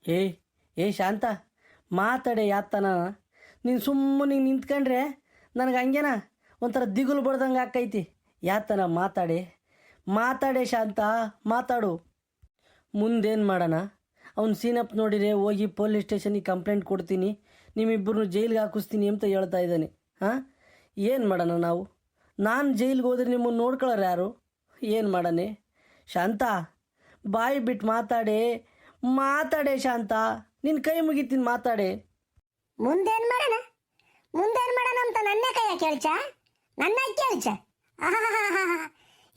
ಏ ಏ ಶಾಂತ, ಮಾತಾಡೆ ಯಾತನ. ನೀನು ಸುಮ್ಮನೆ ನಿಂತ್ಕೊಂಡ್ರೆ ನನಗೆ ಹಂಗೇನ ಒಂಥರ ದಿಗುಲು ಬಡ್ದಂಗೆ ಆಕೈತಿ. ಯಾತನ ಮಾತಾಡೆ ಶಾಂತ, ಮಾತಾಡು. ಮುಂದೇನು ಮಾಡೋಣ? ಅವ್ನು ಸೀನಪ್ ನೋಡಿರೆ ಹೋಗಿ ಪೊಲೀಸ್ ಸ್ಟೇಷನಿಗೆ ಕಂಪ್ಲೇಂಟ್ ಕೊಡ್ತೀನಿ, ನಿಮ್ಮಿಬ್ಬರನ್ನು ಜೈಲಿಗೆ ಹಾಕಿಸ್ತೀನಿ ಅಂತ ಹೇಳ್ತಾ ಇದ್ದಾನೆ. ಹಾಂ, ಏನು ಮಾಡೋಣ ನಾವು? ನಾನು ಜೈಲಿಗೆ ಹೋದ್ರೆ ನಿಮ್ಮನ್ನು ನೋಡ್ಕೊಳ್ಳೋರು ಯಾರು? ಏನು ಮಾಡಣೆ? ಶಾಂತ, ಬಾಯಿ ಬಿಟ್ಟು ಮಾತಾಡೆ ಶಾಂತ, ನಿನ್ನ ಕೈ ಮುಗಿತೀನಿ, ಮಾತಾಡೆ. ಮುಂದೇನು ಮಾಡೋಣ ಅಂತ ನನ್ನ ಕೈಯ ಕೇಳ್ಚ, ನನ್ನ ಕೇಳ್ಚ.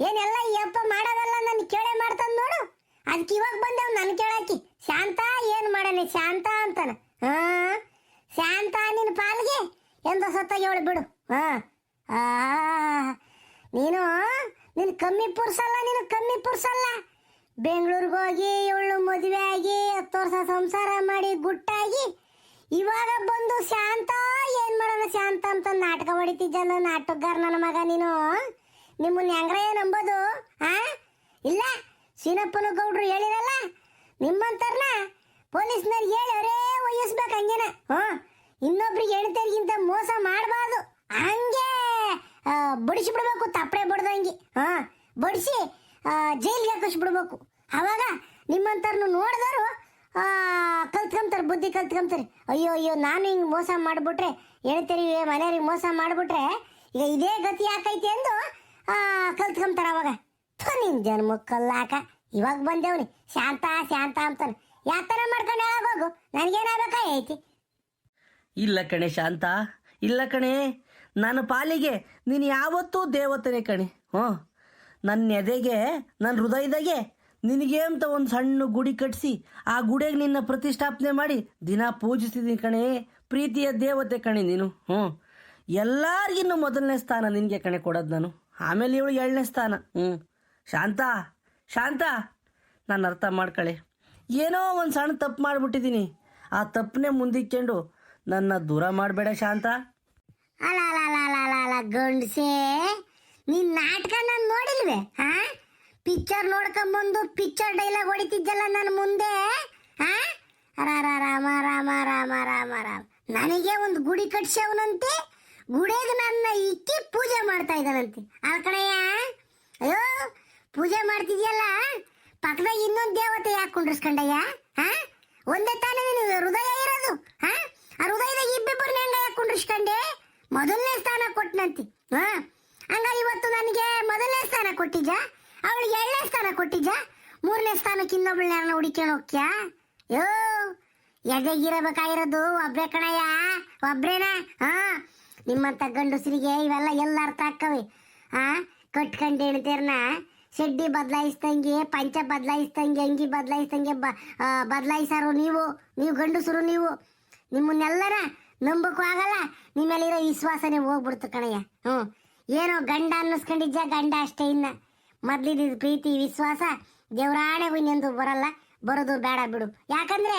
ಏನೆಲ್ಲ ಈ ಅಪ್ಪ ಮಾಡೋದಲ್ಲ ನನ್ನ ಕೇಳೇ ಮಾಡ್ತಾನೆ ನೋಡು. ಅದಕ್ಕೆ ಇವಾಗ ಬಂದವ್ ನನ್ನ ಕೇಳಾಕಿ ಶಾಂತ ಏನು ಮಾಡನೆ ಶಾಂತ ಅಂತಾನ. ಶಾಂತ ನಿನ್ನ ಪಾಲ್ಗೆ ಎಂದ ಸತ್ತ ಹೇಳಿ ಬಿಡು. ನೀನು ಕಮ್ಮಿ ಪುರ್ಸಲ್ಲ. ಬೆಂಗಳೂರಿಗೆ ಹೋಗಿ ಇವಳು ಮದುವೆ ಆಗಿ 10 ವರ್ಷ ಸಂಸಾರ ಮಾಡಿ ಗುಟ್ಟಾಗಿ ಇವಾಗ ಬಂದು ಶಾಂತ ಏನು ಮಾಡೋಣ ಶಾಂತ ಅಂತ ನಾಟಕ ಹೊಡಿತಿದ್ದಲ್ಲ ನಾಟಕಗಾರ ನನ್ನ ಮಗ ನೀನು. ನಿಮ್ಮನ್ನ ಹೆಂಗ್ರ ನಂಬೋದು? ಇಲ್ಲ, ಸೀನಪ್ಪನ ಗೌಡ್ರು ಹೇಳಿರಲ್ಲ, ನಿಮ್ಮಂತಾರನ ಪೊಲೀಸ್ನವ್ರಿಗೆ ಹೇಳಿ ಅವರೇ ವಹಿಸ್ಬೇಕು ಹಂಗೇನ. ಇನ್ನೊಬ್ರಿಗೆ ಹೆಣ್ತರಿಗಿಂತ ಮೋಸ ಮಾಡಬಾರ್ದು, ಹಂಗೆ ಬಡಿಸಿಬಿಡ್ಬೇಕು, ತಪ್ಪಡೆ ಬಡ್ದಂಗೆ ಬಡಿಸಿ ಜೈಲಿಗೆ ಹಾಕಿಸ್ಬಿಡ್ಬೇಕು. ಅವಾಗ ನಿಮ್ಮಂತಾರನ್ನು ನೋಡಿದವರು ಕಲ್ತ್ಕೊಂತಾರೆ, ಬುದ್ಧಿ ಕಲ್ತ್ಕೊಂತಾರೆ. ಅಯ್ಯೋ ನಾನು ಹಿಂಗೆ ಮೋಸ ಮಾಡಿಬಿಟ್ರೆ, ಹೆಣ್ತರಿಗೆ ಮನೆಯವ್ರಿಗೆ ಮೋಸ ಮಾಡಿಬಿಟ್ರೆ ಈಗ ಇದೇ ಗತಿ ಆಕೈತಿ ಎಂದು ಕಲ್ತ್ಕೊಂತಾರೆ. ಅವಾಗ ನಿನ್ನ ಜನ್ಮಕ್ಕೆ ಕಲ್ಲಾಕ ಇವಾಗ ಬಂದೇವ್ನಿ ಶಾಂತ ಅಂತಾನೆ. ಯಾತನ ಮಾಡ್ಕೊಂಡು ಹೋಗು, ನನಗೇನಾಗಬೇಕಾಯ್ತಿ? ಇಲ್ಲ ಕಣೆ ಶಾಂತ, ಇಲ್ಲ ಕಣೆ, ನನ್ನ ಪಾಲಿಗೆ ನೀನು ಯಾವತ್ತೂ ದೇವತೆನೇ ಕಣೆ. ನನ್ನ ಎದೆಗೆ, ನನ್ನ ಹೃದಯದಾಗೆ ನಿನಗೆ ಅಂತ ಒಂದು ಸಣ್ಣ ಗುಡಿ ಕಟ್ಟಿಸಿ ಆ ಗುಡಿಗೆ ನಿನ್ನ ಪ್ರತಿಷ್ಠಾಪನೆ ಮಾಡಿ ದಿನ ಪೂಜಿಸ್ತಿದ್ದೀನಿ ಕಣೆ. ಪ್ರೀತಿಯ ದೇವತೆ ಕಣೆ ನೀನು. ಎಲ್ಲರಿಗಿನ್ನೂ ಮೊದಲನೇ ಸ್ಥಾನ ನಿನಗೆ ಕಣೆ ಕೊಡೋದು ನಾನು, ಆಮೇಲೆ ಇವಳು 2ನೇ ಸ್ಥಾನ. ಶಾಂತ, ನಾನು ಅರ್ಥ ಮಾಡ್ಕೊಳ್ಳೆ. ಏನೋ ಒಂದು ಸಣ್ಣ ತಪ್ಪು ಮಾಡಿಬಿಟ್ಟಿದ್ದೀನಿ, ಆ ತಪ್ಪನ್ನೇ ಮುಂದಿಕ್ಕೊಂಡು ನನ್ನ ದೂರ ಮಾಡಬೇಡ ಶಾಂತ. ಅಲ್ಲ ಗಂಡಸೆ, ನೀನ್ ನಾಟಕ ನಾನು ನೋಡಿಲ್ವೇ? ಪಿಕ್ಚರ್ ನೋಡ್ಕೊಂಬಂದು ಪಿಕ್ಚರ್ ಡೈಲಾಗ್ ಹೊಡಿತಿದ್ದಲ್ಲ ನನ್ನ ಮುಂದೆ. ರಾಮ ರಾಮ ರಾಮ ರಾಮ ರಾಮ ನನಗೆ ಒಂದು ಗುಡಿ ಕಟ್ಸವನಂತೆ, ಗುಡಿಗೆ ನನ್ನ ಇಕ್ಕಿ ಪೂಜೆ ಮಾಡ್ತಾ ಇದ್ದಾನಂತೆ. ಕಣಯ್ಯ, ಅಯ್ಯೋ ಪೂಜೆ ಮಾಡ್ತಿದ್ಯಲ್ಲ, ಪಕ್ಕದಾಗ ಇನ್ನೊಂದು ದೇವತೆ ಯಾಕೆ ಕುಂಡ್ರಿಸ್ಕೊಂಡಯ್ಯ? ಒಂದೇ ತಾನೇ ನೀನು ಹೃದಯ ಇರೋದು. ಆ ಹೃದಯದಾಗ ಇಬ್ಬಿಬ್ಬರನ್ನ ಹೆಂಗ ಯಾಕೆ ಕುಂಡ್ರಿಸ್ಕೊಂಡೆ? ಮೊದಲನೇ ಸ್ಥಾನ ಕೊಟ್ಟನಂತೆ. ಹಂಗಾರೆ ಇವತ್ತು ನನಗೆ ಮೊದಲನೇ ಸ್ಥಾನ ಕೊಟ್ಟಿದ್ದ, ಅವಳಿಗೆ 2ನೇ ಸ್ಥಾನ ಕೊಟ್ಟಿದ್ದ, 3ನೇ ಸ್ಥಾನಕ್ಕೆ ಇನ್ನೊಬ್ಳನ್ನ ಹುಡುಕೊಂಡು ಹೋಗ್ಯಾ? ಯೋ ಎದೆಗಿರಬೇಕಾಗಿರೋದು ಒಬ್ರೇ ಕಣಯ್ಯ, ಒಬ್ರೇನ. ನಿಮ್ಮಂತ ಗಂಡಸರಿಗೆ ಇವೆಲ್ಲ ಎಲ್ಲ ಅರ್ಥ ಆಕ್ಕವೆ. ಕಟ್ಕೊಂಡು ಹೇಳ್ತೀರನ್ನ ಶೆಡ್ಡಿ ಬದಲಾಯಿಸ್ದಂಗೆ, ಪಂಚ ಬದಲಾಯಿಸ್ದಂಗೆ, ಅಂಗಿ ಬದಲಾಯಿಸ್ದಂಗೆ ಬದಲಾಯಿಸಾರು ನೀವು ಗಂಡಸರು. ನಿಮ್ಮನ್ನೆಲ್ಲರ ನಂಬಕ್ಕೂ ಆಗಲ್ಲ, ನಿಮ್ಮೇಲಿರೋ ವಿಶ್ವಾಸನೇ ಹೋಗ್ಬಿಡ್ತು ಕಣಯ್ಯ. ಏನೋ ಗಂಡ ಅನ್ನಿಸ್ಕೊಂಡಿದ್ದ, ಗಂಡ ಅಷ್ಟೇ. ಇನ್ನ ಮೊದ್ಲಿದ್ದ ಪ್ರೀತಿ ವಿಶ್ವಾಸ ದೇವರಾಣೆಗೂ ಇನ್ನೆಂದು ಬರಲ್ಲ, ಬರೋದು ಬೇಡ ಬಿಡು. ಯಾಕಂದ್ರೆ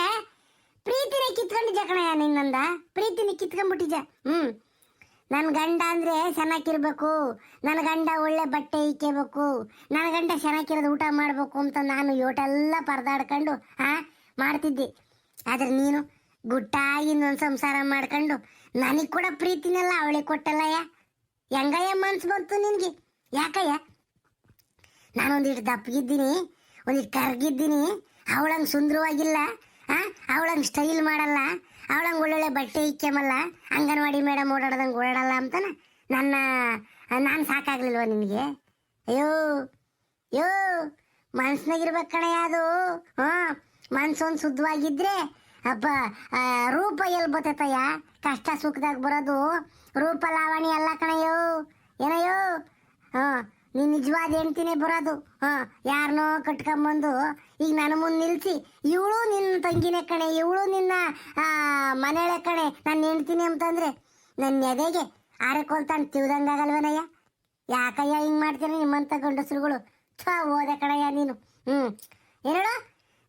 ಪ್ರೀತಿನೇ ಕಿತ್ಕೊಂಡಿದ್ದ ಕಣಯ್ಯ, ನಿನ್ನಂದ ಪ್ರೀತಿನೇ ಕಿತ್ಕೊಂಡ್ಬಿಟ್ಟಿದ್ದ. ನನ್ನ ಗಂಡ ಅಂದ್ರೆ ಚೆನ್ನಾಗಿರ್ಬೇಕು, ನನ್ನ ಗಂಡ ಒಳ್ಳೆ ಬಟ್ಟೆ ಇಕ್ಕಬೇಕು, ನನ್ನ ಗಂಡ ಚೆನ್ನಾಗಿರೋದು ಊಟ ಮಾಡ್ಬೇಕು ಅಂತ ನಾನು ಯೋಟೆಲ್ಲ ಪರದಾಡ್ಕೊಂಡು ಮಾಡ್ತಿದ್ದೆ. ಆದ್ರೆ ನೀನು ಗುಟ್ಟಾಗಿ ಇನ್ನೊಂದು ಸಂಸಾರ ಮಾಡ್ಕೊಂಡು ನನಗೆ ಕೂಡ ಪ್ರೀತಿನೆಲ್ಲ ಅವಳಿಗೆ ಕೊಟ್ಟಲ್ಲಯ್ಯ. ಹೆಂಗಯ್ಯ ಮನ್ಸು ಬಂತು ನಿನ್ಗೆ? ಯಾಕಯ್ಯ? ನಾನೊಂದಿಟ್ಟು ದಪ್ಪಗಿದ್ದೀನಿ, ಒಂದಿಟ್ಟು ಕರ್ಗಿದ್ದೀನಿ, ಅವಳಂಗೆ ಸುಂದರವಾಗಿಲ್ಲ, ಅವಳಂಗೆ ಸ್ಟೈಲ್ ಮಾಡಲ್ಲ, ಅವಳಂಗೆ ಒಳ್ಳೊಳ್ಳೆ ಬಟ್ಟೆ ಇಕ್ಕೆಮಲ್ಲ, ಅಂಗನವಾಡಿ ಮೇಡಮ್ ಓಡಾಡ್ದಂಗೆ ಓಡಾಡಲ್ಲ ಅಂತಾನೆ ನಾನು ಸಾಕಾಗ್ಲಿಲ್ವ ನಿನಗೆ? ಅಯ್ಯೋ ಮನ್ಸ್ನಾಗಿರ್ಬೇಕು ಕಣಯ್ಯ ಅದು. ಮನ್ಸೊಂದು ಶುದ್ಧವಾಗಿದ್ರೆ ಅಪ್ಪ ರೂಪ ಎಲ್ಲಿ ಬರ್ತೈತಯ್ಯ? ಕಷ್ಟ ಸುಖದಾಗ ಬರೋದು ರೂಪ ಲಾವಣಿ ಅಲ್ಲ ಕಣಯ್ಯೋ. ಏನಯ್ಯೋ, ನೀನು ನಿಜವಾದ ಹೆಂಡ್ತಿನೇ ಬರೋದು. ಯಾರನ್ನೋ ಕಟ್ಕೊಂಬಂದು ಈಗ ನನ್ನ ಮುಂದೆ ನಿಲ್ಲಿಸಿ, ಇವಳು ನಿನ್ನ ತಂಗಿನೇ ಕಣೆ, ಇವಳು ನಿನ್ನ ಮನೆಯಳೆ ಕಣೆ, ನನ್ನ ಹೆಂಡ್ತೀನಿ ಅಂತಂದ್ರೆ ನನ್ನ ಎದೆಗೆ ಆರೆಕೊಲ್ತಾನೆ ತಿಳ್ದಂಗಾಗಲ್ವೇನಯ್ಯ? ಯಾಕಯ್ಯ ಹಿಂಗೆ ಮಾಡ್ತೀನಿ ನಿಮ್ಮಂಥ ಗಂಡಸರುಗಳು? ಓದೆ ಕಣಯ್ಯ ನೀನು. ಏನೋಡ,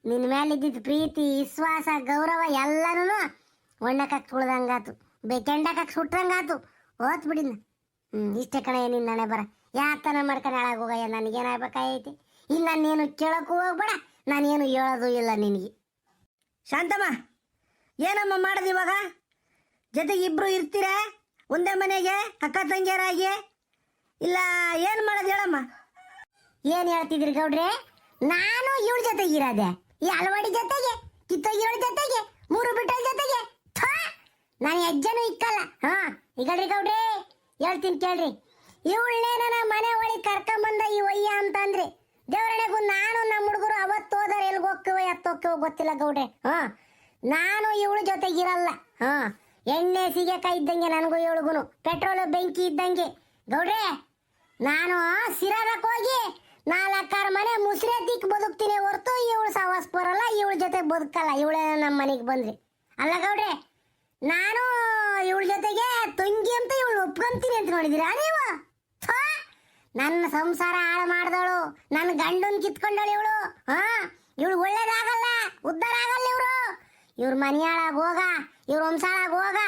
ನಿನ್ನ ಮೇಲಿದ್ದಿದ್ದು ಪ್ರೀತಿ ವಿಶ್ವಾಸ ಗೌರವ ಎಲ್ಲನೂ ಒಣ್ಣಕ್ಕೆ ತುಳ್ದಂಗಾತು, ಕೆಂಡಕ್ಕೆ ಸುಟ್ಟಂಗಾತು, ಓತ್ ಬಿಡಿನ. ಇಷ್ಟೇ ಕಣಯ್ಯ ನಿನ್ನ ಹಣೆ ಬರ. ಯಾತನ ಮಾಡ್ಕೊಂಡು ಹಾಳಾಗೋಗಯ್ಯ, ನನಗೇನಾಗಬೇಕಾಗೈತಿ? ಇನ್ನು ನಾನೇನು ಕೇಳೋಕ್ಕೂ ಹೋಗ್ಬೇಡ, ನಾನೇನು ಹೇಳೋದು ಇಲ್ಲ ನಿನಗೆ. ಶಾಂತಮ್ಮ, ಏನಮ್ಮ ಮಾಡೋದು ಇವಾಗ? ಜೊತೆಗೆ ಇಬ್ರು ಇರ್ತೀರಾ ಒಂದೇ ಮನೆಗೆ ಅಕ್ಕ ತಂಗಿಯರಾಗಿ? ಇಲ್ಲ ಏನು ಮಾಡೋದು ಹೇಳಮ್ಮ? ಏನು ಹೇಳ್ತಿದ್ರಿ ಗೌಡ್ರೆ? ನಾನು ಇವಳ ಜೊತೆಗೆ ಇರೋದೆ, ಈ ಅಳವಡಿ ಜೊತೆಗೆ, ಕಿತ್ತೋಗಿರೋಳ ಜೊತೆಗೆ, ಮೂರು ಬಿಟ್ಟಳ ಜೊತೆಗೆ. ನಾನು ಹೆಜ್ಜೆನೂ ಇಕ್ಕಲ್ಲ. ಈಗಲ್ರಿ ಗೌಡ್ರೆ, ಹೇಳ್ತೀನಿ ಕೇಳ್ರಿ. ಇವಳನ್ನೇ ನನ್ನ ಮನೆ ಒಳಗೆ ಕರ್ಕೊಂಬಂದ ಈ ಒಯ್ಯ ಅಂತ ಅಂದ್ರಿ. ದೇವರಣೆಗೂ ನಾನು ನಮ್ಮ ಹುಡುಗರು ಅವತ್ತು ಹೋದಾರ ಎಲ್ಗೆ ಹೋಗ್ತೇವೆ ಎತ್ತೋಕ್ಕೇವೋ ಗೊತ್ತಿಲ್ಲ ಗೌಡ್ರೆ. ನಾನು ಇವಳ ಜೊತೆಗಿರಲ್ಲ. ಎಣ್ಣೆ ಸೀಗೆಕಾಯಿ ಇದ್ದಂಗೆ ನನಗೂ ಇವಳಿಗೂ, ಪೆಟ್ರೋಲು ಬೆಂಕಿ ಇದ್ದಂಗೆ ಗೌಡ್ರೆ. ನಾನು ಸಿರಾದಕ್ಕೆ ಹೋಗಿ 4 ಮನೆ ಮುಸ್ರೆ ತಿಕ್ ಬದುಕ್ತೀನಿ ಹೊರತು ಇವಳು ಸವಾಸ ಬರಲ್ಲ, ಇವಳ ಜೊತೆ ಬದುಕಲ್ಲ. ಇವಳೇ ನಮ್ಮ ಮನೆಗೆ ಬಂದ್ರಿ ಅಲ್ಲ ಗೌಡ್ರೆ. ನಾನು ಇವಳ ಜೊತೆಗೆ ತಂಗಿ ಅಂತ ಇವಳು ಒಪ್ಕೊಂತೀನಿ ಅಂತ ನೋಡಿದಿರಾ ನೀವು? ನನ್ನ ಸಂಸಾರ ಹಾಳು ಮಾಡ್ದವಳು, ನನ್ನ ಗಂಡನ್ ಕಿತ್ಕೊಂಡಳು ಇವಳು. ಇವಳು ಒಳ್ಳೇದಾಗಲ್ಲ, ಉದ್ಧಾರ ಆಗಲ್ಲ ಇವರು. ಇವ್ರ ಮನೆಯಾಳಾಗ ಹೋಗ, ಇವ್ರ ವಂಶಾಳಾಗ ಹೋಗ.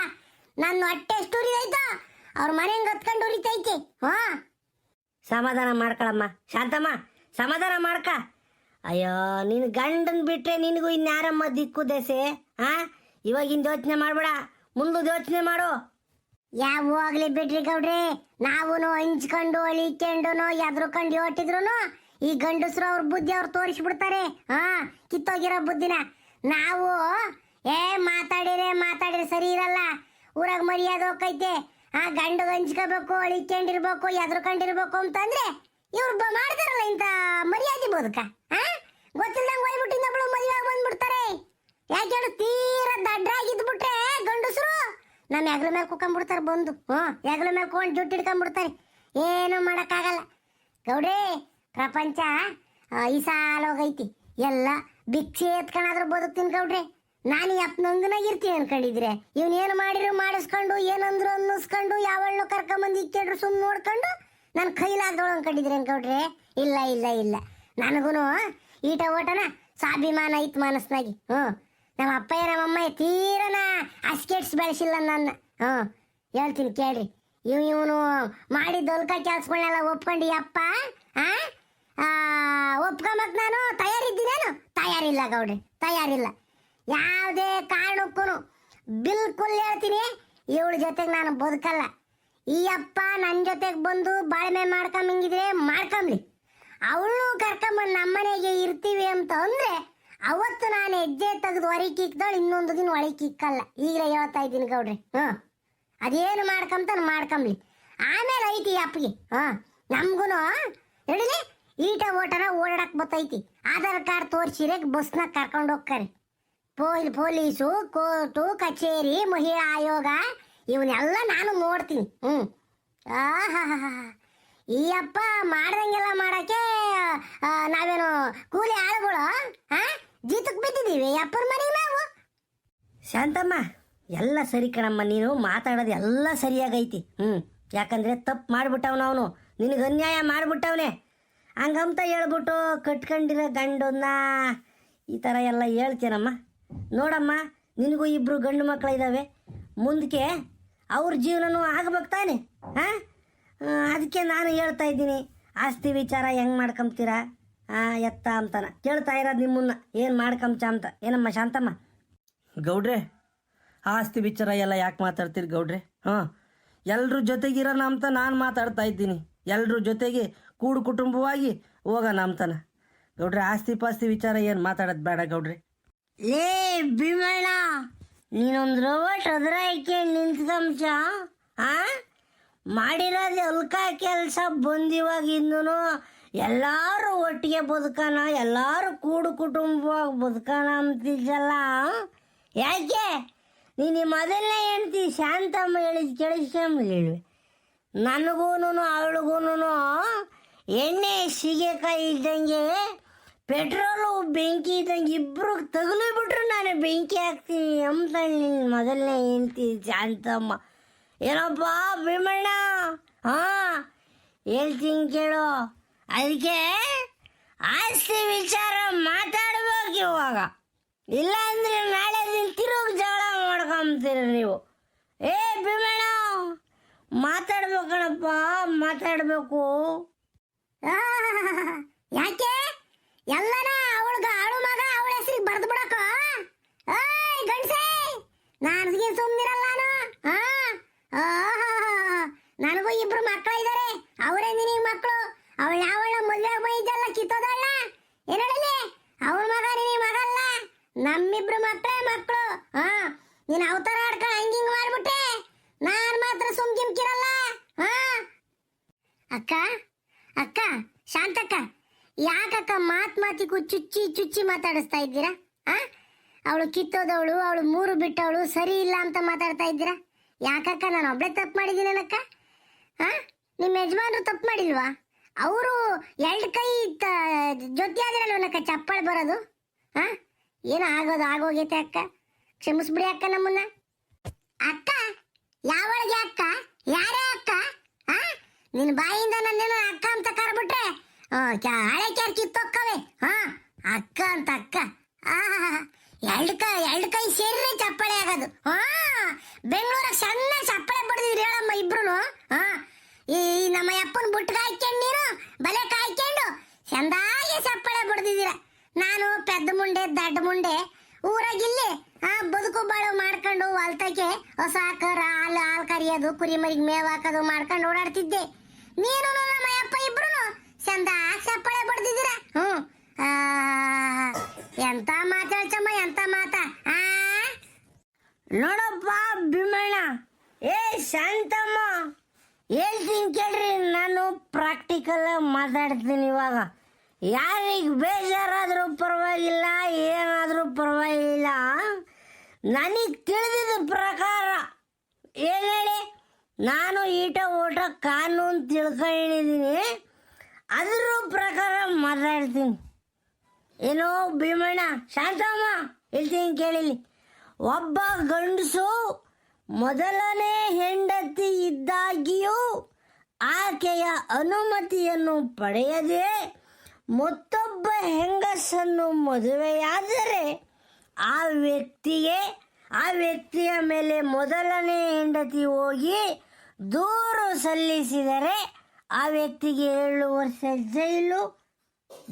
ನನ್ನ ಹೊಟ್ಟೆ ಎಷ್ಟು ಉರಿದೈತೋ ಅವ್ರ ಮನೆಗೆ ಹತ್ಕೊಂಡು ಉರಿತೈತಿ. ಸಮಾಧಾನ ಮಾಡ್ಕೊಳಮ್ಮ ಶಾಂತಮ್ಮ, ಸಮಾಧಾನ ಮಾಡ್ಕ. ಅಯ್ಯೋ, ನಿನ್ನ ಗಂಡನ್ ಬಿಟ್ರೆ ನಿನಗೂ ಇನ್ಯಾರಮ್ಮ ದಿಕ್ಕು ದೇಸೆ? ಇವಾಗಿಂದ ಯೋಚನೆ ಮಾಡ್ಬೇಡ, ಮುಂದೆ ಯೋಚನೆ ಮಾಡು. ಯಾವ ಹೋಗ್ಲಿ ಬಿಡ್ರಿ ಗೌಡ್ರಿ. ನಾವು ಹಂಚ್ಕೊಂಡು ಅಳಿಕೊಂಡು ಎದ್ರುಕೊಂಡು ಹೊಟ್ಟಿದ್ರು ಈ ಗಂಡಸ್ರು ಅವ್ರ ಬುದ್ಧಿ ಅವ್ರು ತೋರಿಸ್ಬಿಡ್ತಾರೆ. ಕಿತ್ತೋಗಿರೋ ಬುದ್ಧಿನ ನಾವು ಮಾತಾಡಿದ್ರೆ ಸರಿ ಇರಲ್ಲ. ಊರಾಗ ಮರ್ಯಾದೆ ಹೋಗೈತೆ. ಗಂಡು ಹಂಚ್ಕೋಬೇಕು, ಅಳಿಕೊಂಡಿರ್ಬೇಕು, ಎದ್ರುಕೊಂಡಿರ್ಬೇಕು ಅಂತಂದ್ರೆ ಇವ್ರು ಮಾಡ್ತಾರಲ್ಲ ಇಂಥ ಮರ್ಯಾದೆ ಬದುಕ. ಗೊತ್ತಿಲ್ದಂಗೆ ಹೋಗ್ಬಿಟ್ಟು ಇನ್ನೊಬ್ಳು ಮದುವೆ ಆಗಿ ಬಂದ್ಬಿಡ್ತಾರೆ. ಯಾಕೆ ಹೇಳು, ತೀರಾ ದಡ್ಡಾಗಿದ್ಬಿಟ್ರೆ ಗಂಡಸರು ನಮ್ಮ ಹೆಗ್ಲ ಮೇಲೆ ಕುಕೊಂಡ್ಬಿಡ್ತಾರೆ ಬಂದು. ಹೆಗ್ಲ ಮೇಲೆ ಕೊಂಡು ಜುಟ್ಟು ಹಿಡ್ಕೊಂಡ್ಬಿಡ್ತಾರೆ. ಏನು ಮಾಡೋಕ್ಕಾಗಲ್ಲ ಗೌಡ್ರೆ. ಪ್ರಪಂಚ ಈ ಸಾಲ ಹೋಗೈತಿ. ಎಲ್ಲ ಭಿಕ್ಷೆ ಎತ್ಕೊಂಡಾದ್ರೂ ಬದುಕ್ತೀನಿ ಗೌಡ್ರೆ. ನಾನು ನಂಗನಾಗಿರ್ತೀನಿ ಅನ್ಕೊಂಡಿದ್ರೆ ಇವನೇನು ಮಾಡಿದ್ರು ಮಾಡಿಸ್ಕೊಂಡು, ಏನಂದ್ರು ಅನ್ನಿಸ್ಕೊಂಡು, ಯಾವಳನ್ನು ಕರ್ಕೊಂಬಂದು ಇಕ್ಕಿಡ್ರು ಸುಮ್ಮನೆ ನೋಡ್ಕೊಂಡು ನನ್ನ ಕೈಲಾಗ್ದವಳು ಅನ್ಕೊಂಡಿದ್ರೆ ಗೌಡ್ರೆ. ಇಲ್ಲ ಇಲ್ಲ ಇಲ್ಲ, ನನಗೂ ಈಟ ಓಟನ ಸ್ವಾಭಿಮಾನ ಐತ್ ಮನಸ್ನಾಗಿ. ನಮ್ಮ ಅಪ್ಪಯ್ಯ ನಮ್ಮಮ್ಮ ತೀರನ ಅಸ್ಕೆಟ್ಸ್ ಬೆಳೆಸಿಲ್ಲ ನನ್ನ. ಹೇಳ್ತೀನಿ ಕೇಳ್ರಿ. ಇವನು ಮಾಡಿದ ಹೊಲ್ಕ ಕೆಲ್ಸಗಳನ್ನೆಲ್ಲ ಒಪ್ಕೊಂಡು ಅಪ್ಪ ಒಪ್ಕೊಂಬಕ್ ನಾನು ತಯಾರಿದ್ದೀನೇನು? ತಯಾರಿಲ್ಲ ಗೌಡ್ರಿ, ತಯಾರಿಲ್ಲ. ಯಾವುದೇ ಕಾರಣಕ್ಕೂ ಬಿಲ್ಕುಲ್ ಹೇಳ್ತೀನಿ, ಇವಳ ಜೊತೆಗೆ ನಾನು ಬದುಕಲ್ಲ. ಈ ಅಪ್ಪ ನನ್ನ ಜೊತೆಗೆ ಬಂದು ಬಾಳ್ಮೆ ಮಾಡ್ಕೊಂಬಂಗಿದ್ರೆ ಮಾಡ್ಕೊಂಬ್ಲಿ. ಅವಳು ಕರ್ಕೊಂಬಂದು ನಮ್ಮನೆಗೆ ಇರ್ತೀವಿ ಅಂತ ಅಂದ್ರೆ ಅವತ್ತು ನಾನು ಹೆಜ್ಜೆ ತೆಗೆದು ಹೊರಗೆ ಇಕ್ದಳು, ಇನ್ನೊಂದು ದಿನ ಒಳಗೆ ಇಕ್ಕಲ್ಲ. ಈಗಲೇ ಹೇಳ್ತಾ ಇದ್ದೀನಿ ಗೌಡ್ರಿ. ಅದೇನು ಮಾಡ್ಕೊಂತಾನೆ ಮಾಡ್ಕೊಂಬ್ಲಿ. ಆಮೇಲೆ ಐತಿ ಅಪ್ಪಗೆ ನಮ್ಗೂ ಹೇಳಿಲಿ ಈಟ ಓಟನ ಓಡಾಡಕ್ ಬತ್ತೈತಿ. ಆಧಾರ್ ಕಾರ್ಡ್ ತೋರಿಸಿರೆ ಬಸ್ನಾಗ ಕರ್ಕೊಂಡು ಹೋಗ್ತಾರೆ. ಪೊಲೀಸು, ಕೋರ್ಟು, ಕಚೇರಿ, ಮಹಿಳಾ ಆಯೋಗ ಇವನ್ನೆಲ್ಲ ನಾನು ನೋಡ್ತೀನಿ. ಈ ಅಪ್ಪ ಮಾಡ್ದಂಗೆಲ್ಲ ಮಾಡಕ್ಕೆ ನಾವೇನು ಕೂಲಿ ಆಳುಗಳು ಜೀತಕ್ಕೆ ಬಿದ್ದಿದ್ದೀವಿ ಅಪ್ಪರ ಮನೆಗೆ ನಾವು? ಶಾಂತಮ್ಮ, ಎಲ್ಲ ಸರಿ ಕಣಮ್ಮ, ನೀನು ಮಾತಾಡೋದು ಎಲ್ಲ ಸರಿಯಾಗೈತಿ. ಯಾಕಂದ್ರೆ ತಪ್ಪು ಮಾಡ್ಬಿಟ್ಟವನು ಅವನು, ನಿನಗೆ ಅನ್ಯಾಯ ಮಾಡ್ಬಿಟ್ಟವನೇ. ಹಂಗಂತ ಹೇಳ್ಬಿಟ್ಟು ಕಟ್ಕೊಂಡಿರೋ ಗಂಡನ್ನ ಈ ಥರ ಎಲ್ಲ ಹೇಳ್ತೇನಮ್ಮ. ನೋಡಮ್ಮ, ನಿನಗೂ 2 ಗಂಡು ಮಕ್ಕಳು ಇದ್ದಾವೆ. ಮುಂದಕ್ಕೆ ಅವ್ರ ಜೀವನನೂ ಆಗ್ಬೇಕು ತಾನೆ. ಅದಕ್ಕೆ ನಾನು ಹೇಳ್ತಾ ಇದ್ದೀನಿ, ಆಸ್ತಿ ವಿಚಾರ ಹೆಂಗೆ ಮಾಡ್ಕೊಂತೀರಾ ಎತ್ತ ಅಂತಾನ ಕೇಳ್ತಾ ಇರೋದು ನಿಮ್ಮನ್ನ, ಏನು ಮಾಡ್ಕೊಂಚ ಅಂತ. ಏನಮ್ಮ ಶಾಂತಮ್ಮ? ಗೌಡ್ರೆ, ಆಸ್ತಿ ವಿಚಾರ ಎಲ್ಲ ಯಾಕೆ ಮಾತಾಡ್ತೀರಿ ಗೌಡ್ರೆ? ಎಲ್ಲರ ಜೊತೆಗಿರೋಣ ಅಂತ ನಾನು ಮಾತಾಡ್ತಾ ಇದ್ದೀನಿ. ಎಲ್ಲರ ಜೊತೆಗೆ ಕೂಡು ಕುಟುಂಬವಾಗಿ ಹೋಗೋಣ ಅಂತಾನ ಗೌಡ್ರೆ. ಆಸ್ತಿ ಪಾಸ್ತಿ ವಿಚಾರ ಏನು ಮಾತಾಡೋದು ಬೇಡ ಗೌಡ್ರೆ. ಲೇ ಭೀಮಣ್ಣ, ನೀನೊಂದು ರೋಬೋಟ್ ಅದ್ರಾಯ್ಕೆ ನಿಂತ್ಕಂಚ. ಮಾಡಿರೋದು ಹೊಲ್ಕ ಕೆಲಸ ಬಂದಿವಾಗಿಂದೂ ಎಲ್ಲರೂ ಒಟ್ಟಿಗೆ ಬದುಕೋಣ, ಎಲ್ಲರೂ ಕೂಡು ಕುಟುಂಬವಾಗಿ ಬದುಕೋಣ ಅಂತಿದ್ದಲ್ಲ. ಯಾಕೆ ನೀನು ಮೊದಲನೇ ಹೆಂಡ್ತಿ ಶಾಂತಮ್ಮ ಹೇಳಿದ ಕೇಳಿಸ್ಕೊಂಬಿಲ್ವೆ? ನನಗೂ ಅವಳಿಗೂ ಎಣ್ಣೆ ಸೀಗೆಕಾಯಿ ಇದ್ದಂಗೆ, ಪೆಟ್ರೋಲು ಬೆಂಕಿ ಇದ್ದಂಗೆ ಇಬ್ಬರು ತಗಲಿಬಿಟ್ರು ನಾನು ಬೆಂಕಿ ಹಾಕ್ತೀನಿ ಅಂತ ನಿನ್ನ ಮೊದಲನೇ ಹೆಂಡ್ತಿ ಶಾಂತಮ್ಮ. ಏನಪ್ಪ ಭೀಮಣ್ಣ? ಹೇಳ್ತೀನಿ ಕೇಳು. ಅದಕ್ಕೆ ಆಸ್ತಿ ವಿಚಾರ ಮಾತಾಡ್ಬೇಕು ಇವಾಗ, ಇಲ್ಲಾಂದ್ರೆ ನಾಳೆ ದಿನ ತಿರುಗಿ ಜಗಳ ಮಾಡ್ಕೊಂತೀರಿ ನೀವು. ಭೀಮಣ್ಣ, ಮಾತಾಡ್ಬೇಕಣಪ್ಪ, ಮಾತಾಡಬೇಕು. ಯಾಕೆ ಎಲ್ಲನ ಅವಳ ಮಗ ಅವಳ ಹೆಸರಿಗೆ ಬರೆದು ಬಿಡಕ? ನೀನ್ ಸುಮ್ನಿರಲ್ಲ ನನಗೂ ಇಬ್ರು ಮಕ್ಕಳು ಇದಾರೆ, ಅವರೇ ನಿನಗೆ ಮಕ್ಕಳು. ಅವಳು ಯಾವಳ ಮದುವೆ ಬೈದಲ್ಲ ಕಿತ್ತೋದಲ್ಲ ಏನ್ ಹೇಳಲಿ, ಅವಳ ಮಗ ನಿನಗೆ ಮಗಲ್ಲ, ನಮ್ಮಿಬ್ರು ಮಕ್ಕಳೇ ಮಕ್ಕಳು. ನೀನ್ ಅವತಾರ ಆಡ್ಕೊಂಡು ಹಂಗಿಂಗ್ ಮಾಡ್ಬಿಟ್ಟೆ, ನಾನ್ ಮಾತ್ರ ಸುಮ್ಕಿರಲ್ಲ. ಅಕ್ಕ ಅಕ್ಕ ಶಾಂತಕ್ಕ, ಯಾಕಕ್ಕ ಮಾತಿಗೂ ಚುಚ್ಚಿ ಚುಚ್ಚಿ ಮಾತಾಡಿಸ್ತಾ ಇದ್ದೀರಾ? ಅವಳು ಕಿತ್ತೋದವಳು, ಅವಳು ಮೂರು ಬಿಟ್ಟವಳು, ಸರಿ ಇಲ್ಲ ಅಂತ ಮಾತಾಡ್ತಾ ಇದ್ದೀರಾ ಯಾಕಕ್ಕ? ನಾನು ಒಬ್ಳೆ ತಪ್ಪು ಮಾಡಿದ್ದೀನಕ್ಕ? ನಿಮ್ಮ ಯಜಮಾನ್ರು ತಪ್ಪು ಮಾಡಿಲ್ವಾ? ಅವರು ಎರಡು ಕೈ ಜೊತೆ ಆದ್ರಲ್ವನಕ್ಕ ಚಪ್ಪಾಳೆ ಬರೋದು. ಏನೋ ಆಗೋದು ಆಗೋಗೈತೆ ಅಕ್ಕ, ಕ್ಷಮಿಸ್ಬಿಡಿ ಅಕ್ಕ ನಮ್ಮನ್ನ. ಅಕ್ಕ ಯಾವಳಿಗೆ ಅಕ್ಕ? ಯಾರೇ ಅಕ್ಕ? ನಿನ್ನ ಬಾಯಿಂದ ನನ್ನೇನೋ ಅಕ್ಕ ಅಂತ ಕರ್ಬಿಟ್ರೆ ಹಳೆ ಕ್ಯಾರ್ ಕಿತ್ತೋಕ್ಕವೆ. ಅಕ್ಕ ಅಂತ ಅಕ್ಕ, ಎರಡು ಕೈ ಸೇರಿದ್ರೆ ಚಪ್ಪಾಳೆ ಆಗೋದು. ಬೆಂಗಳೂರಾಗ ಸಣ್ಣ ಚಪ್ಪಾಳೆ ಬಡ್ದಿದ್ರಿ ಹೇಳಮ್ಮ ಇಬ್ರು. ಈ ನಮ್ಮ ಅಪ್ಪನ ಬುಟ್ಟು ಕಾಯ್ಕೊಂಡು ನೀನು ಬಲೆ ಕಾಯ್ಕೊಂಡು ಚಂದಾಗಿ ಚಪ್ಪಾಳೆ ಬಡ್ದಿದ್ದೀರ. ನಾನು ಪೆದ್ದ ಮುಂಡೆ ದಡ್ಡ ಮುಂಡೆ ಊರಾಗಿಲ್ಲಿ ಬದುಕು ಬಾಳು ಮಾಡ್ಕೊಂಡು ಹೊಲ್ತಕ್ಕೆ ಹೊಸ ಕರ ಹಾಲು ಕರಿಯೋದು, ಕುರಿ ಮರಿಗೆ ಮೇವು ಹಾಕೋದು ಮಾಡ್ಕೊಂಡು ಓಡಾಡ್ತಿದ್ದೆ. ನೀನು ನಮ್ಮ ಅಪ್ಪ ಇಬ್ರು ಚಂದಾಗಿ ಚಪ್ಪಾಳೆ ಬಡ್ದಿದ್ದೀರ. ಎಂತ ಮಾತಾಡ್ಸಮ್ಮ, ಎಂತ ಮಾತಾ. ನೋಡಪ್ಪ ಭೀಮಣ್ಣ, ಶಾಂತಮ್ಮ, ಹೇಳ್ತೀನಿ ಕೇಳ್ರಿ. ನಾನು ಪ್ರಾಕ್ಟಿಕಲ್ ಮಾತಾಡ್ತೀನಿ ಇವಾಗ. ಯಾರಿಗೆ ಬೇಜಾರಾದರೂ ಪರವಾಗಿಲ್ಲ, ಏನಾದರೂ ಪರವಾಗಿಲ್ಲ. ನನಗೆ ತಿಳಿದಿದ್ದ ಪ್ರಕಾರ ಏನು ಹೇಳಿ, ನಾನು ಈಟ ಓಟ ಕಾನೂನು ತಿಳ್ಕೊಂಡಿದ್ದೀನಿ, ಅದ್ರ ಪ್ರಕಾರ ಮಾತಾಡ್ತೀನಿ. ಏನೋ ಭೀಮಣ್ಣ, ಶಾಂತಮ್ಮ ಹೇಳ್ತೀನಿ ಕೇಳಿಲಿ. ಒಬ್ಬ ಗಂಡಸು ಮೊದಲನೇ ಹೆಂಡತಿ ಇದ್ದಾಗಿಯೂ ಆಕೆಯ ಅನುಮತಿಯನ್ನು ಪಡೆಯದೆ ಮತ್ತೊಬ್ಬ ಹೆಂಗಸನ್ನು ಮದುವೆಯಾದರೆ ಆ ವ್ಯಕ್ತಿಯ ಮೇಲೆ ಮೊದಲನೇ ಹೆಂಡತಿ ಹೋಗಿ ದೂರು ಸಲ್ಲಿಸಿದರೆ ಆ ವ್ಯಕ್ತಿಗೆ 7 ವರ್ಷ ಜೈಲು,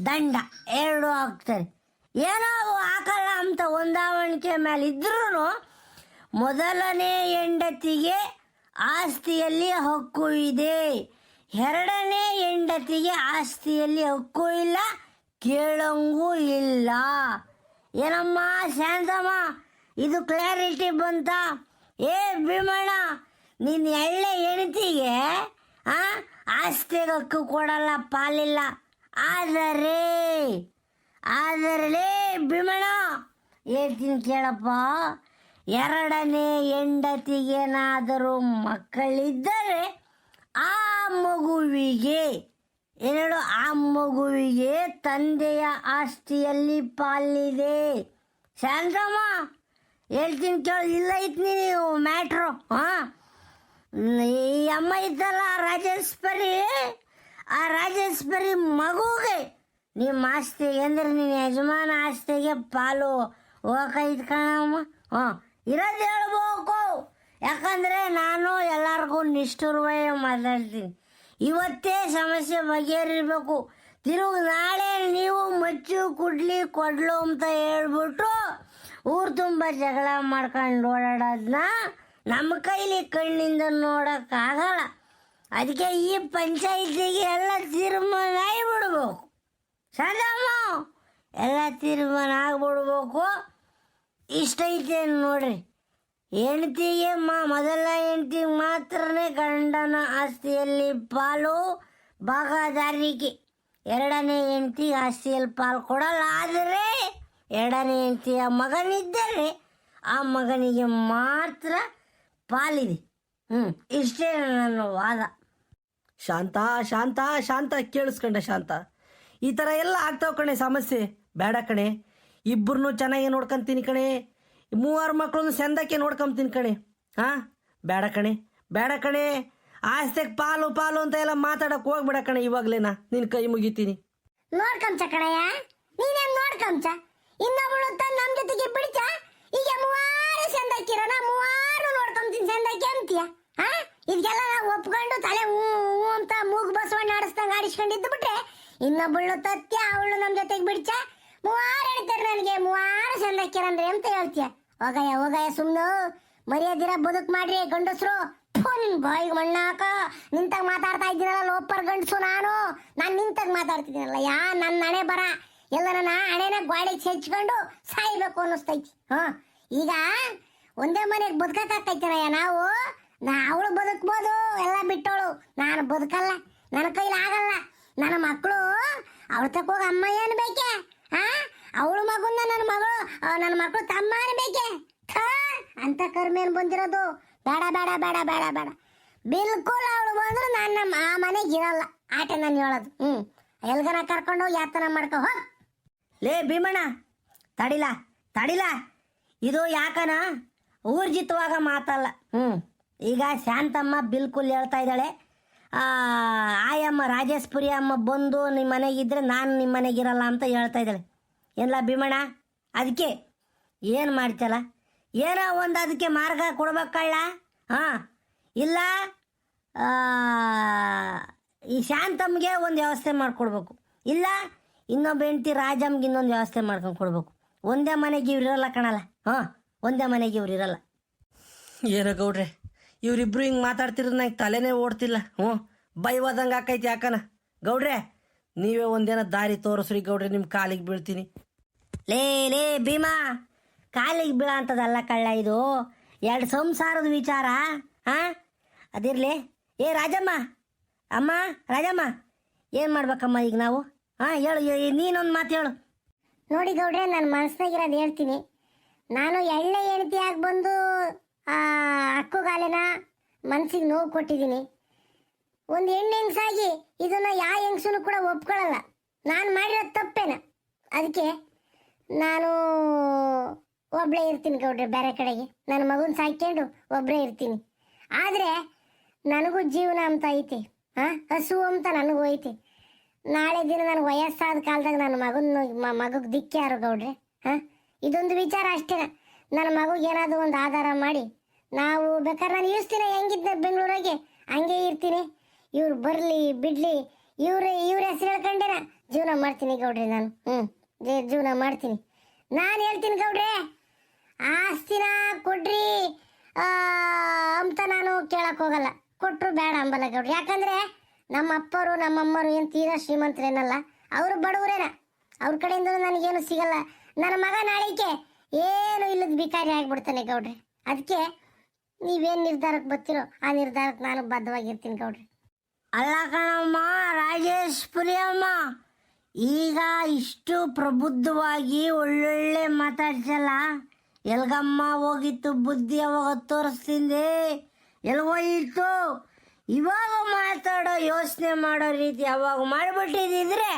ದಂಡ 2 ಆಗ್ತಾರೆ. ಏನೋ ಹಾಕಲ್ಲ ಅಂತ ಹೊಂದಾವಣಿಕೆ ಮೇಲೆ ಇದ್ರೂ ಮೊದಲನೇ ಹೆಂಡತಿಗೆ ಆಸ್ತಿಯಲ್ಲಿ ಹಕ್ಕು ಇದೆ, ಎರಡನೇ ಹೆಂಡತಿಗೆ ಆಸ್ತಿಯಲ್ಲಿ ಹಕ್ಕು ಇಲ್ಲ, ಕೇಳಂಗೂ ಇಲ್ಲ. ಏನಮ್ಮ ಶಾಂತಮ್ಮ, ಇದು ಕ್ಲಾರಿಟಿ ಬಂತ? ಭೀಮಣ್ಣ, ನೀನು ಎಳ್ಳೆ ಹೆಂಡತಿಗೆ ಆಸ್ತಿಗೆ ಹಕ್ಕು ಕೊಡಲ್ಲ, ಪಾಲಿಲ್ಲ. ಆದರೆ ಭೀಮಣ್ಣ ಹೇಳ್ತೀನಿ ಕೇಳಪ್ಪ, ಎರಡನೇ ಹೆಂಡತಿಗೇನಾದರೂ ಮಕ್ಕಳಿದ್ದರೆ ಆ ಮಗುವಿಗೆ ತಂದೆಯ ಆಸ್ತಿಯಲ್ಲಿ ಪಾಲಿದೆ. ಶಾಂತಮ್ಮ ಹೇಳ್ತೀನಿ ಕೇಳಿ, ಇಲ್ಲ ಐತ್ನಿ ನೀವು ಮ್ಯಾಟ್ರು. ಈ ಅಮ್ಮ ಇದ್ದಲ್ಲ ರಾಜೇಶ್ವರಿ, ಆ ರಾಜೇಶ್ವರಿ ಮಗುಗೆ ನಿಮ್ಮ ಆಸ್ತಿಗೆ ಅಂದ್ರೆ ನಿನ್ನ ಯಜಮಾನ ಆಸ್ತಿಗೆ ಪಾಲು ಹೋಗೈತ್ ಕಣಮ್ಮ. ಇರೋದು ಹೇಳ್ಬೇಕು, ಯಾಕಂದರೆ ನಾನು ಎಲ್ಲರಿಗೂ ನಿಷ್ಠುರವಾಗಿ ಮಾತಾಡ್ತೀನಿ. ಇವತ್ತೇ ಸಮಸ್ಯೆ ಬಗೆಹರಿಬೇಕು. ತಿರುಗಿ ನಾಳೆ ನೀವು ಮಚ್ಚು ಕುಡ್ಲಿ ಕೊಡ್ಲು ಅಂತ ಹೇಳ್ಬಿಟ್ಟು ಊರು ತುಂಬ ಜಗಳ ಮಾಡ್ಕೊಂಡು ಓಡಾಡೋದನ್ನ ನಮ್ಮ ಕೈಲಿ ಕಣ್ಣಿಂದ ನೋಡೋಕ್ಕಾಗಲ್ಲ. ಅದಕ್ಕೆ ಈ ಪಂಚಾಯಿತಿಗೆ ಎಲ್ಲ ತೀರ್ಮಾನ ಆಗಿಬಿಡ್ಬೇಕು. ಸದಮ್ಮ ಎಲ್ಲ ತೀರ್ಮಾನ ಆಗ್ಬಿಡ್ಬೇಕು. ಇಷ್ಟೈತೆ ನೋಡ್ರಿ, ಹೆಂಡತಿಗೆ ಮೊದಲ ಹೆಂಡತಿಗೆ ಮಾತ್ರನೇ ಗಂಡನ ಆಸ್ತಿಯಲ್ಲಿ ಪಾಲು ಭಾಗದಾರಿಕೆ, ಎರಡನೇ ಹೆಂಡತಿ ಆಸ್ತಿಯಲ್ಲಿ ಪಾಲು ಕೊಡಲ್ಲ. ಆದರೆ ಎರಡನೇ ಹೆಂಡತಿಯ ಮಗನಿದ್ದರೆ ಆ ಮಗನಿಗೆ ಮಾತ್ರ ಪಾಲಿದೆ. ಇಷ್ಟೇ ನನ್ನ ವಾದ. ಶಾಂತ ಕೇಳಿಸ್ಕೊಂಡೆ ಶಾಂತ. ಈ ಥರ ಎಲ್ಲ ಆಗ್ತಾವ ಕಣೆ ಸಮಸ್ಯೆ. ಬೇಡ ಕಣೆ, ಇಬ್ಬರನ್ನೂ ಚೆನ್ನಾಗಿ ನೋಡ್ಕೊಂತೀನಿ ಕಣೆ, 3 ಮಕ್ಕಳನ್ನು ಚಂದಕ್ಕೆ ನೋಡ್ಕೊಂತೀನಿ ಕಣೆ. ಬೇಡ ಕಣೆ ಆಸ್ತಿಗೆ ಪಾಲು ಅಂತ ಎಲ್ಲ ಮಾತಾಡಕ್ಕೆ ಹೋಗ್ಬೇಡ ಕಣೆ. ಇವಾಗಲೇನಾ ನಿನ್ನ ಕೈ ಮುಗಿತೀನಿ. ನೋಡ್ಕೊಂಚ ಕಣಯ್ಯ, ನೀನೇನು ನೋಡ್ಕೊಂಚ? ಇನ್ನೊಬ್ಳು ತಂದು ನಮ್ಮ ಜೊತೆಗೆ ಬಿಡ್ಚ. ಈಗ 3 ಚಂದಕ್ಕಿರೋಣ, 3 ನೋಡ್ಕೊಂತೀನಿ ಚಂದಕ್ಕೆ ಅಂತೀಯ? ಇದಕ್ಕೆಲ್ಲ ನಾವು ಒಪ್ಕೊಂಡು ತಲೆ ಹೂ ಅಂತ ಮೂಗು ಬಸವಣ್ಣ ಆಡಿಸ್ದಂಗೆ ಆಡಿಸ್ಕೊಂಡಿದ್ದು ಬಿಟ್ರೆ, ಇನ್ನೊಬ್ಬಳು ತತ್ಯ ಅವಳು ನಮ್ಮ ಜೊತೆಗೆ ಬಿಡ್ಚ. 3 ಹೇಳ್ತಾರೆ ನನಗೆ, 3 ಚಂದಕ್ಕಿರಂದ್ರೆ ಅಂತ ಹೇಳ್ತೀಯ? ಹೋಗಯ್ಯ ಸುಮ್ಮನೆ ಮರ್ಯಾದಿರ ಬದುಕು ಮಾಡ್ರಿ ಗಂಡಸ್ರು. ನಿನ್ ಬಾಯಿಗೆ ಮಣ್ಣಾಕ ನಿಂತಾಗ ಮಾತಾಡ್ತಾ ಇದ್ದೀನಲ್ಲ ಲೋಪರ್ ಗಂಡಸು. ನಾನು ನಿಂತಾಗ ಮಾತಾಡ್ತಿದ್ದೀನಲ್ಲ ನನ್ನ ಹಣೆ ಬರ ಎಲ್ಲ ನನ್ನ ಹಣೆನ ಗಾಳಿಗೆ ಹೆಚ್ಕೊಂಡು ಸಾಯ್ಬೇಕು ಅನ್ನಿಸ್ತೈತಿ. ಈಗ ಒಂದೇ ಮನೆಗೆ ಬದುಕಕ್ಕಾಗ್ತೈತನಯ್ಯ ನಾವು. ಅವಳು ಬದುಕ್ಬೋದು ಎಲ್ಲ ಬಿಟ್ಟವಳು, ನಾನು ಬದುಕಲ್ಲ, ನನ್ನ ಕೈಲಿ ಆಗಲ್ಲ. ನನ್ನ ಮಕ್ಕಳು ಅವಳ ತಕೋಗ ಅಮ್ಮ ಏನು ಬೇಕೆ? ಅವಳು ಮಗುನ ನನ್ನ ಮಕ್ಕಳು ತಮ್ಮ ಅನ್ಬೇಕೆ? ಅಂತ ಕರ್ಮ ಏನು ಬಂದಿರೋದು? ಬೇಡ ಬೇಡ ಬೇಡ ಬೇಡ ಬೇಡ, ಬಿಲ್ಕುಲ್ ಅವಳು ಬಂದ್ರು ನಾನು ಆ ಮನೆಗೆ ಇರಲ್ಲ. ಆಟ ನಾನು ಹೇಳೋದು. ಎಲ್ಗನ ಕರ್ಕೊಂಡು ಯಾತನ ಮಾಡ್ಕೊ ಹೋಗ್. ಲೇ ಭೀಮಣ್ಣ, ತಡಿಲ ಇದು ಯಾಕನ ಊರ್ಜಿತವಾಗ ಮಾತಲ್ಲ. ಈಗ ಶಾಂತಮ್ಮ ಬಿಲ್ಕುಲ್ ಹೇಳ್ತಾ ಇದ್ದಾಳೆ, ಆಯಮ್ಮ ರಾಜೇಶ್ಪುರಿ ಅಮ್ಮ ಬಂದು ನಿಮ್ಮ ಮನೆಗಿದ್ರೆ ನಾನು ನಿಮ್ಮ ಮನೆಗಿರಲ್ಲ ಅಂತ ಹೇಳ್ತಾ ಇದ್ದಾಳೆ. ಏನಿಲ್ಲ ಭೀಮಣ್ಣ, ಅದಕ್ಕೆ ಏನು ಮಾಡ್ತಲ್ಲ, ಏನೋ ಒಂದು ಅದಕ್ಕೆ ಮಾರ್ಗ ಕೊಡ್ಬೇಕಲ್ಲ. ಇಲ್ಲ ಈ ಶಾಂತಮ್ಮಗೆ ಒಂದು ವ್ಯವಸ್ಥೆ ಮಾಡಿಕೊಡ್ಬೇಕು, ಇಲ್ಲ ಇನ್ನೊಬ್ಬ ಹೆಂಡ್ತಿ ರಾಜಮ್ಗೆ ಇನ್ನೊಂದು ವ್ಯವಸ್ಥೆ ಮಾಡ್ಕೊಂಡು ಕೊಡ್ಬೇಕು. ಒಂದೇ ಮನೆಗೆ ಇವ್ರು ಇರಲ್ಲ ಕಣಲ್ಲ. ಒಂದೇ ಮನೆಗೆ ಇವ್ರು ಇರಲ್ಲ. ಏನೋ ಗೌಡ್ರೆ, ಇವರಿಬ್ರು ಹಿಂಗೆ ಮಾತಾಡ್ತಿರೋದು ನಂಗೆ ತಲೆನೇ ಓಡ್ತಿಲ್ಲ. ಬೈವಾದಂಗೆ ಆಕೈತಿ ಯಾಕನ. ಗೌಡ್ರೆ, ನೀವೇ ಒಂದೇನೋ ದಾರಿ ತೋರಿಸ್ರಿ ಗೌಡ್ರೆ, ನಿಮ್ಮ ಕಾಲಿಗೆ ಬೀಳ್ತೀನಿ. ಲೇ ಭೀಮಾ, ಕಾಲಿಗೆ ಬೀಳ ಅಂತದಲ್ಲ ಕಳ್ಳ, ಇದು 2 ಸಂಸಾರದ ವಿಚಾರ. ಅದಿರಲಿ. ರಾಜಮ್ಮ, ಅಮ್ಮ ರಾಜಮ್ಮ, ಏನು ಮಾಡ್ಬೇಕಮ್ಮ ಈಗ ನಾವು? ಹೇಳು, ನೀನೊಂದು ಮಾತು ಹೇಳು. ನೋಡಿ ಗೌಡ್ರೆ, ನನ್ನ ಮನಸ್ನಾಗಿರೋದು ಹೇಳ್ತೀನಿ. ನಾನು ಎಳ್ಳೆ ಹೆಂಡತಿಯಾಗಿ ಬಂದು ಅಕ್ಕುಗಾಲಿನ ಮನಸ್ಸಿಗೆ ನೋವು ಕೊಟ್ಟಿದ್ದೀನಿ. ಒಂದು ಹೆಂಗಸಾಗಿ ಇದನ್ನು ಯಾವ ಹೆಂಗಸೂ ಕೂಡ ಒಪ್ಕೊಳ್ಳಲ್ಲ. ನಾನು ಮಾಡಿರೋದು ತಪ್ಪೇನ? ಅದಕ್ಕೆ ನಾನು ಒಬ್ಬಳೇ ಇರ್ತೀನಿ ಗೌಡ್ರೆ, ಬೇರೆ ಕಡೆಗೆ ನನ್ನ ಮಗುನ ಸಾಕ್ಕೊಂಡು ಒಬ್ಬರೇ ಇರ್ತೀನಿ. ಆದರೆ ನನಗೂ ಜೀವನ ಅಂತ ಐತಿ, ಹಸು ಅಂತ ನನಗೂ ಐತಿ. ನಾಳೆ ದಿನ ನನಗೆ ವಯಸ್ಸಾದ ಕಾಲದಾಗ ನನ್ನ ಮಗುಗೆ ದಿಕ್ಕೆ ಯಾರು ಗೌಡ್ರೆ? ಇದೊಂದು ವಿಚಾರ ಅಷ್ಟೇ. ನನ್ನ ಮಗುಗೆ ಏನಾದರೂ ಒಂದು ಆಧಾರ ಮಾಡಿ ನಾವು ಬೇಕಾದ್ರೆ ನಾನು ಇಳಿಸ್ತೀನಿ. ಹೆಂಗಿದ್ದೆ ಬೆಂಗಳೂರಾಗೆ ಹಂಗೆ ಇರ್ತೀನಿ. ಇವ್ರು ಬರಲಿ ಬಿಡಲಿ, ಇವ್ರ ಹೆಸರು ಹೇಳ್ಕೊಂಡೇನ ಜೀವನ ಮಾಡ್ತೀನಿ ಗೌಡ್ರೆ. ನಾನು ಜೀವನ ಮಾಡ್ತೀನಿ. ನಾನು ಹೇಳ್ತೀನಿ ಗೌಡ್ರೆ, ಆಸ್ತಿನ ಕೊಡ್ರಿ ಅಂತ ನಾನು ಕೇಳಕ್ಕೆ ಹೋಗಲ್ಲ. ಕೊಟ್ಟರು ಬೇಡ ಅಂಬಲ್ಲ ಗೌಡ್ರೆ. ಯಾಕಂದರೆ ನಮ್ಮ ಅಪ್ಪರು ನಮ್ಮಮ್ಮರು ಏನು ತೀರಾ ಶ್ರೀಮಂತರೇನಲ್ಲ, ಅವರು ಬಡವರೇನ. ಅವ್ರ ಕಡೆಯಿಂದ ನನಗೇನು ಸಿಗಲ್ಲ. ನನ್ನ ಮಗ ನಾಳೆಗೆ ಏನು ಇಲ್ಲದ ಬಿಕಾರಿ ಆಗಿಬಿಡ್ತಾನೆ ಗೌಡ್ರೆ. ಅದಕ್ಕೆ ನೀವೇನು ನಿರ್ಧಾರಕ್ಕೆ ಬರ್ತೀರೋ ಆ ನಿರ್ಧಾರಕ್ಕೆ ನಾನು ಬದ್ಧವಾಗಿರ್ತೀನಿ ಗೌಡ್ರೆ. ಅಲ್ಲ ಕಣಮ್ಮ ರಾಜೇಶ್ಪುರಿ ಅಮ್ಮ, ಈಗ ಇಷ್ಟು ಪ್ರಬುದ್ಧವಾಗಿ ಒಳ್ಳೊಳ್ಳೆ ಮಾತಾಡ್ಸಲ್ಲ, ಎಲ್ಗಮ್ಮ ಹೋಗಿತ್ತು ಬುದ್ಧಿ? ಅವಾಗ ತೋರಿಸ್ತಿಂದೆ ಎಲ್ಗೋಯಿತ್ತು? ಇವಾಗ ಮಾತಾಡೋ ಯೋಚನೆ ಮಾಡೋ ರೀತಿ ಅವಾಗ ಮಾಡಿಬಿಟ್ಟಿದ್ದಿದ್ರೆ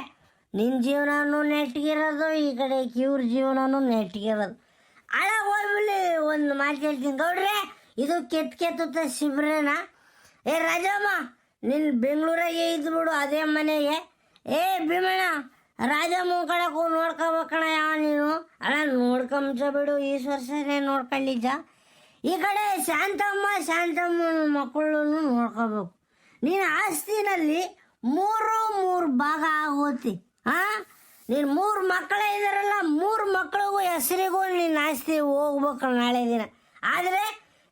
ನಿನ್ನ ಜೀವನನೂ ನೆಟ್ಗಿರೋದು, ಈ ಕಡೆ ಇವ್ರ ಜೀವನನೂ ನೆಟ್ಗಿರೋದು. ಅಳಗ ಹೋಗ್ಬಿಡಿ. ಒಂದು ಮಾತು ಹೇಳ್ತೀನಿ ಗೌಡ್ರೆ, ಇದು ಕೆತ್ತ ಶಿಬಿರನ. ರಾಜಮ್ಮ, ನಿನ್ನ ಬೆಂಗಳೂರಾಗೆ ಇದ್ಬಿಡು ಅದೇ ಮನೆಗೆ. ಭೀಮಣ್ಣ, ರಾಜಮ್ಮ ಕಡೆಗೂ ನೋಡ್ಕೋಬೇಕಣ ನೀನು. ನೋಡ್ಕೊಂಬ ಬಿಡು, ಈ ವರ್ಷನೇ ನೋಡ್ಕೊಳ್ಳಿಜ. ಈ ಕಡೆ ಶಾಂತಮ್ಮನ ಮಕ್ಕಳನ್ನು ನೋಡ್ಕೋಬೇಕು. ನೀನು ಆಸ್ತಿನಲ್ಲಿ 3 ಭಾಗ ಆಗೋತಿ. ನೀನು 3 ಮಕ್ಕಳೇ ಇದ್ದಾರಲ್ಲ, 3 ಮಕ್ಕಳಿಗೂ ಹೆಸರಿಗೂ ನಿನ್ನ ಆಸ್ತಿ ಹೋಗ್ಬೇಕು ನಾಳೆ ದಿನ. ಆದರೆ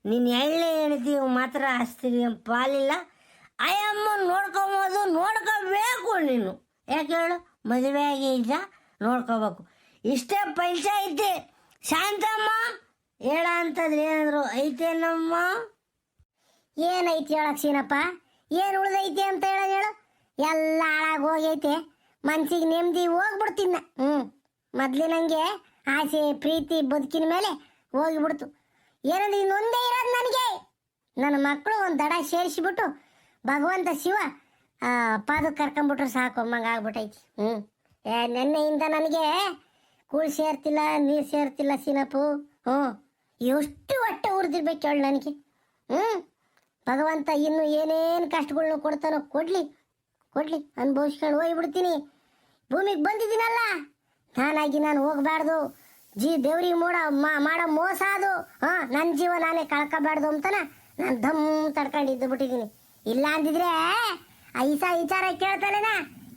ನೀನು ಎಳ್ಳೆ ಹೆಣ್ತಿಗೆ ಮಾತ್ರ ಆಸ್ತಿ ಪಾಲಿಲ್ಲ. ಅಯ್ಯಮ್ಮ ನೋಡ್ಕೋಬೇಕು ನೀನು. ಯಾಕೆ ಹೇಳು? ಮದುವೆ ಆಗಿ ಈಗ ನೋಡ್ಕೋಬೇಕು. ಇಷ್ಟೇ ಪಂಚಾಯಿತಿ. ಶಾಂತಮ್ಮ ಹೇಳ ಅಂತಂದ್ರೆ ಏನಾದ್ರು ಐತೇನಮ್ಮ? ಏನೈತಿ ಹೇಳಕ್ ಸೀನಪ್ಪ? ಏನು ಉಳ್ದೈತಿ ಅಂತ ಹೇಳು. ಎಲ್ಲ ಹಾಳಾಗಿ ಹೋಗೈತೆ. ಮನ್ಸಿಗೆ ನೆಮ್ಮದಿ ಹೋಗ್ಬಿಡ್ತೀನಿ. ಮೊದ್ಲಿನಂಗೆ ಆಸೆ ಪ್ರೀತಿ ಬದುಕಿನ ಮೇಲೆ ಹೋಗಿಬಿಡ್ತು. ಏನಂದ್ರೆ ಇನ್ನೊಂದೇ ಇರೋದು ನನಗೆ. ನನ್ನ ಮಕ್ಕಳು ಒಂದು ದಡ ಸೇರಿಸಿಬಿಟ್ಟು ಭಗವಂತ ಶಿವ ಪಾದಕ್ಕೆ ಕರ್ಕೊಂಬಿಟ್ರು ಸಾಕು ಅಮ್ಮಂಗೆ ಆಗ್ಬಿಟ್ಟೈತಿ. ನೆನ್ನೆಯಿಂದ ನನಗೆ ಕೂಳು ಸೇರ್ತಿಲ್ಲ, ನೀರು ಸೇರ್ತಿಲ್ಲ ಸೀನಪ್ಪು. ಎಷ್ಟು ಹೊಟ್ಟೆ ಉರಿದಿರ್ಬೇಕು ಹೇಳು ನನಗೆ. ಭಗವಂತ ಇನ್ನು ಏನೇನು ಕಷ್ಟಗಳ್ನು ಕೊಡ್ತಾನೋ ಕೊಡ್ಲಿ ಅನುಭವಿಸ್ಕೊಂಡು ಹೋಗ್ಬಿಡ್ತೀನಿ. ಭೂಮಿಗೆ ಬಂದಿದ್ದೀನಲ್ಲ, ನಾನಾಗಿ ನಾನು ಹೋಗಬಾರ್ದು. ದೇವ್ರಿಗೆ ಮಾಡೋ ಮೋಸ ಅದು. ನನ್ನ ಜೀವ ನಾನೇ ಕಳ್ಕೋಬಾರ್ದು ಅಂತನ ನಾನು ದಮ್ ತಡ್ಕೊಂಡು ಬಿಟ್ಟಿದ್ದೀನಿ. ಇಲ್ಲ ಅಂದಿದ್ರೆ ವಿಚಾರ ಕೇಳ್ತಾನೇನ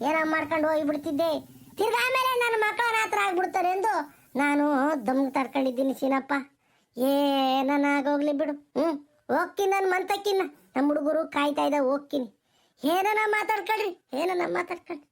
ಏನೋ ಮಾಡ್ಕೊಂಡು ಹೋಗಿಬಿಡ್ತಿದ್ದೆ. ತಿರ್ಗಾ ಆಮೇಲೆ ನನ್ನ ಮಕ್ಕಳ ಹತ್ರ ಆಗ್ಬಿಡ್ತಾರೆ ಎಂದು ನಾನು ದಮ್ ತಡ್ಕೊಂಡಿದ್ದೀನಿ ಸೀನಪ್ಪ. ಏನನಾಗೋಗ್ಲಿ ಬಿಡು. ಹೋಗ್ತೀನಿ ನಾನು ಮಂತಕ್ಕಿನ್ನ. ನಮ್ಮ ಹುಡುಗರು ಕಾಯ್ತಾ ಇದ್ದ ಹೋಗ್ತೀನಿ. ಏನನ ಮಾತಾಡ್ಕೊಳ್ರಿ, ಏನನ ಮಾತಾಡ್ಕೊಳ್ರಿ.